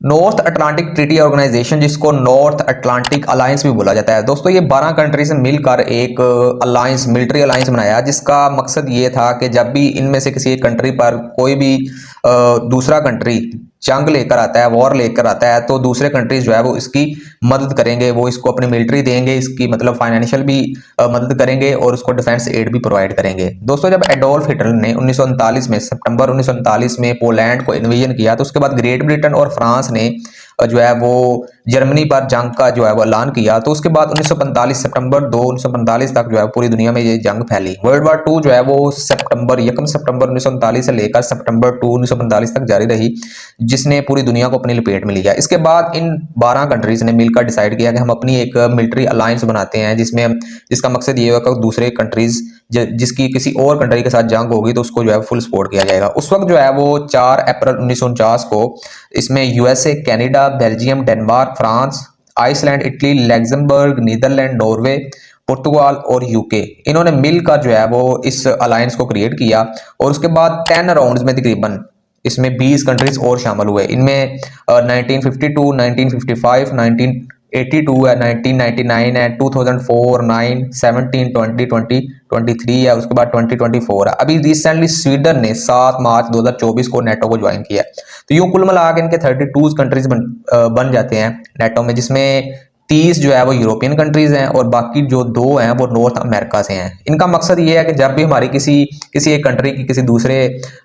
North Atlantic treaty organisation, जिसको north Atlantic alliance भी बोला जाता है दोस्तों, ये 12 कंट्री से मिलकर एक अलायंस, मिलिट्री अलायंस बनाया, जिसका मकसद ये था कि जब भी इनमें से किसी एक कंट्री पर कोई भी दूसरा कंट्री जंग लेकर आता है, वॉर लेकर आता है, तो दूसरे कंट्रीज जो है वो इसकी मदद करेंगे, वो इसको अपनी मिलिट्री देंगे, इसकी मतलब फाइनेंशियल भी मदद करेंगे और उसको डिफेंस एड भी प्रोवाइड करेंगे। दोस्तों जब एडोल्फ हिटलर ने 1939 में, सितंबर 1939 में पोलैंड को इन्वेजन किया, तो उसके बाद ग्रेट ब्रिटेन और फ्रांस ने जो है वो जर्मनी पर जंग का जो है वो ऐलान किया। तो उसके बाद 1945 सितंबर 2 1945 तक जो है पूरी दुनिया में ये जंग फैली। वर्ल्ड वार 2 जो है वो सितंबर 1939 से लेकर सितंबर 2 1945 तक जारी रही, जिसने पूरी दुनिया को अपनी लपेट में लिया। इसके बाद इन 12 कंट्रीज ने मिलकर डिसाइड किया कि हम अपनी एक मिलिट्री अलायंस बनाते हैं, जिसका मकसद ये होगा कि दूसरे कंट्रीज जिसकी किसी और कंट्री के साथ जंग होगी तो उसको जो है फुल सपोर्ट किया जाएगा। उस वक्त जो है वो 4 अप्रैल 1949 को इसमें USA, Canada, Belgium, Denmark, France, Iceland, Italy, Luxembourg, Netherlands, Norway, पुर्तगाल और यूके, इन्होंने मिलकर जो है वो इस अलायंस को क्रिएट किया। और उसके बाद 10 राउंड्स में तकरीबन इसमें 20 कंट्रीज और शामिल हुए। इनमें 1952, 1955, 1982 है, 1999 है, 2004, 9, 17, 20, 2023 है, उसके बाद 2024 है। अभी रिसेंटली स्वीडन ने 7 मार्च 2024 को नेटो को ज्वाइन किया। तो यूं कुल मिला के इनके 32 कंट्रीज बन जाते हैं नेटो में, जिसमें 30 जो है वो यूरोपियन कंट्रीज हैं और बाकी जो 2 हैं वो नॉर्थ अमेरिका से हैं। इनका मकसद ये है कि जब भी हमारी किसी एक कंट्री की किसी दूसरे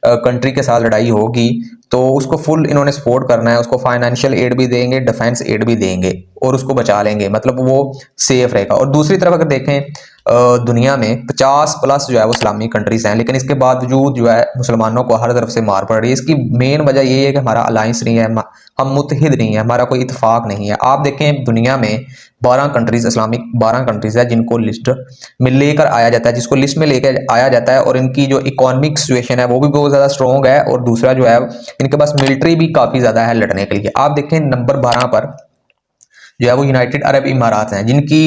कंट्री के साथ लड़ाई होगी तो उसको फुल इन्होंने सपोर्ट करना है, उसको फाइनेंशियल एड भी देंगे, डिफेंस एड भी देंगे और उसको बचा लेंगे, मतलब वो सेफ रहेगा। और दूसरी तरफ अगर देखें दुनिया में 50 प्लस जो है वो इस्लामिक कंट्रीज हैं, लेकिन इसके बावजूद जो है मुसलमानों को हर तरफ से मार पड़ रही है। इसकी मेन वजह ये है कि हमारा अलायंस नहीं है, हम मुत्तहिद नहीं है, हमारा कोई इतफाक नहीं है। आप देखें दुनिया में 12 कंट्रीज, इस्लामिक 12 कंट्रीज है जिनको लिस्ट में लेकर आया जाता है, जिसको लिस्ट में लेकर आया जाता है, और इनकी जो इकोनॉमिक सिचुएशन है वो भी बहुत ज़्यादा स्ट्रॉन्ग है, और दूसरा जो है इनके पास मिलिट्री भी काफ़ी ज़्यादा है लड़ने के लिए। आप देखें नंबर 12 पर जो है वो यूनाइटेड अरब इमारात हैं, जिनकी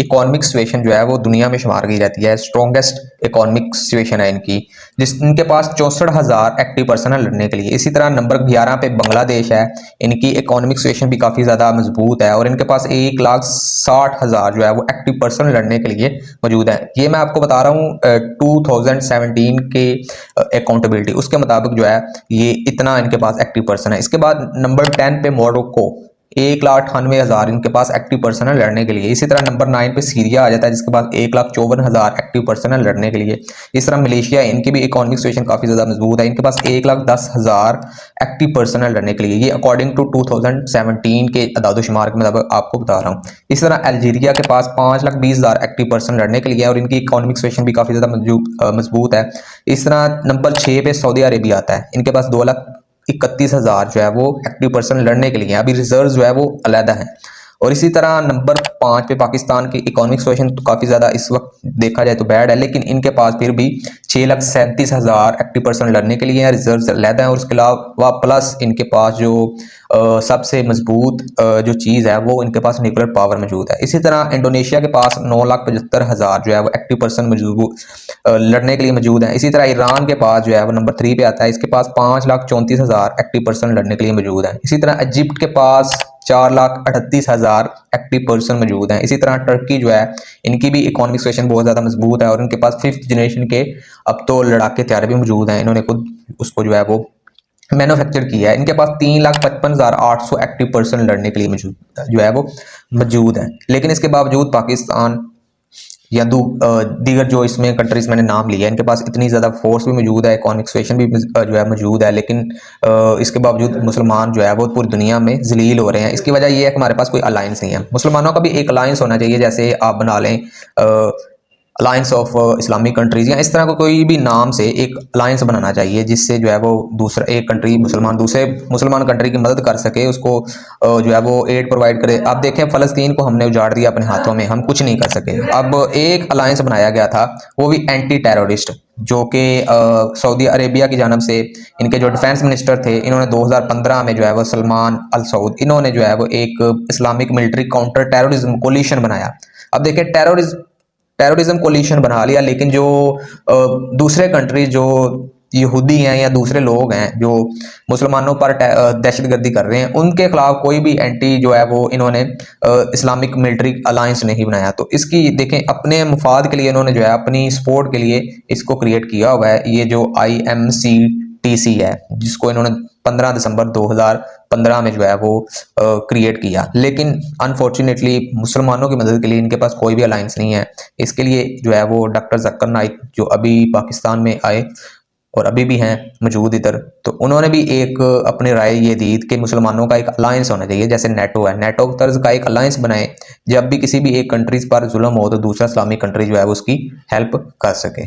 इकोनॉमिक सिचुएशन जो है वो दुनिया में शुमार की जाती है, स्ट्रॉन्गेस्ट इकोनॉमिक सिचुएशन है इनकी, इनके पास 64,000 एक्टिव पर्सन है लड़ने के लिए। इसी तरह नंबर 11 पे बांग्लादेश है, इनकी इकोनॉमिक सिचुएशन भी काफ़ी ज़्यादा मजबूत है और इनके पास 1,60,000 जो है वो एक्टिव पर्सन लड़ने के लिए मौजूद है। ये मैं आपको बता रहा हूँ 2017 के अकाउंटेबिलिटी, उसके मुताबिक जो है ये इतना इनके पास एक्टिव पर्सन है। इसके बाद नंबर 10 पे मोरक्को, 1,98,000 इनके पास एक्टिव पर्सन है लड़ने के लिए। इसी तरह नंबर 9 पे सीरिया आ जाता है, जिसके पास 1,54,000 एक्टिव पर्सन है लड़ने के लिए। इस तरह मलेशिया, इनकी भी इकोनॉमिक सिचुएशन काफ़ी ज़्यादा मजबूत है, इनके पास 1,10,000 एक्टिव पर्सन है लड़ने के लिए। ये अकॉर्डिंग टू 2017 के अदादोशुमार के मुताबिक आपको बता रहा हूँ। इस तरह अल्जीरिया के पास 5,20,000 एक्टिव पर्सन लड़ने के लिए और इनकी इकोनॉमिक सिचुएशन भी काफ़ी ज़्यादा मजबूत है। इस तरह नंबर 6 पे सऊदी अरेबिया आता है, इनके पास 2,31,000 जो है वो एक्टिव पर्सन लड़ने के लिए, अभी रिजर्व जो है वो अलग है। और इसी तरह नंबर 5 पे पाकिस्तान की इकोनॉमिक सिचुएशन तो काफ़ी ज़्यादा इस वक्त देखा जाए तो बैड है, लेकिन इनके पास फिर भी 6,37,000 एक्टिव पर्सन लड़ने के लिए रिजर्व अलग हैं। और उसके अलावा प्लस इनके पास जो सबसे मजबूत जो चीज़ है वो इनके पास न्यूक्लियर पावर मौजूद है। इसी तरह इंडोनेशिया के पास 9,75,000 जो है वो एक्टिव पर्सन लड़ने के लिए मौजूद है। इसी तरह ईरान के पास जो है वो नंबर 3 पे आता है, इसके पास 5,34,000 एक्टिव पर्सन लड़ने के लिए मौजूद है। इसी तरह इजिप्ट के पास 4,38,000 एक्टिव पर्सन मौजूद हैं। इसी तरह टर्की जो है इनकी भी इकोनॉमिक सिचुएशन बहुत ज़्यादा मजबूत है और इनके पास 5th जनरेशन के अब तो लड़ाके तैयार भी मौजूद हैं, इन्होंने खुद उसको जो है वो मैन्युफैक्चर किया है। इनके पास 3,55,800 एक्टिव पर्सन लड़ने के लिए मौजूद है। लेकिन इसके बावजूद पाकिस्तान या दीगर जो इसमें कंट्रीज मैंने नाम लिया, इनके पास इतनी ज़्यादा फोर्स भी मौजूद है, इकोनॉमिक सिचुएशन भी जो है मौजूद है, लेकिन इसके बावजूद मुसलमान जो है वो पूरी दुनिया में जलील हो रहे हैं। इसकी वजह ये है कि हमारे पास कोई अलायंस नहीं है। मुसलमानों का भी एक अलायंस होना चाहिए, जैसे आप बना लें अलायंस ऑफ इस्लामिक कंट्रीज, या इस तरह को कोई भी नाम से एक अलायंस बनाना चाहिए, जिससे जो है वो दूसरा एक कंट्री दूसरे मुसलमान कंट्री की मदद कर सके, उसको जो है वो एड प्रोवाइड करे। आप देखें फ़लस्तीन को हमने उजाड़ दिया अपने हाथों में, हम कुछ नहीं कर सके। अब एक अलायंस बनाया गया था, वो भी एंटी टेररिस्ट, जो कि सऊदी अरेबिया की जानब से इनके जो डिफेंस मिनिस्टर थे, इन्होंने 2015 में जो है वो सलमान अल सऊद, इन्होंने जो है वो एक Islamic military counter terrorism collision बनाया। अब देखिए टेररिज्म कोलिशन बना लिया, लेकिन जो दूसरे कंट्री जो यहूदी हैं या दूसरे लोग हैं जो मुसलमानों पर दहशतगर्दी कर रहे हैं, उनके खिलाफ कोई भी एंटी जो है वो इन्होंने इस्लामिक मिलिट्री अलायंस नहीं बनाया। तो इसकी देखें अपने मुफाद के लिए इन्होंने जो है अपनी सपोर्ट के लिए इसको क्रिएट किया हुआ है, ये जो IMCTC है, जिसको इन्होंने 15 दिसंबर 2015 में जो है वो क्रिएट किया। लेकिन अनफॉर्चुनेटली मुसलमानों की मदद के लिए इनके पास कोई भी अलायंस नहीं है। इसके लिए जो है वो डॉक्टर ज़ाकिर नाइक जो अभी पाकिस्तान में आए और अभी भी हैं मौजूद इधर, तो उन्होंने भी एक अपनी राय ये दी कि मुसलमानों का एक अलायंस होना चाहिए, जैसे नेटो है, नेटो तर्ज का एक अलायंस बनाए, जब भी किसी भी एक कंट्रीज पर जुल्म हो तो दूसरा इस्लामिक कंट्री जो है वो उसकी हेल्प कर सके।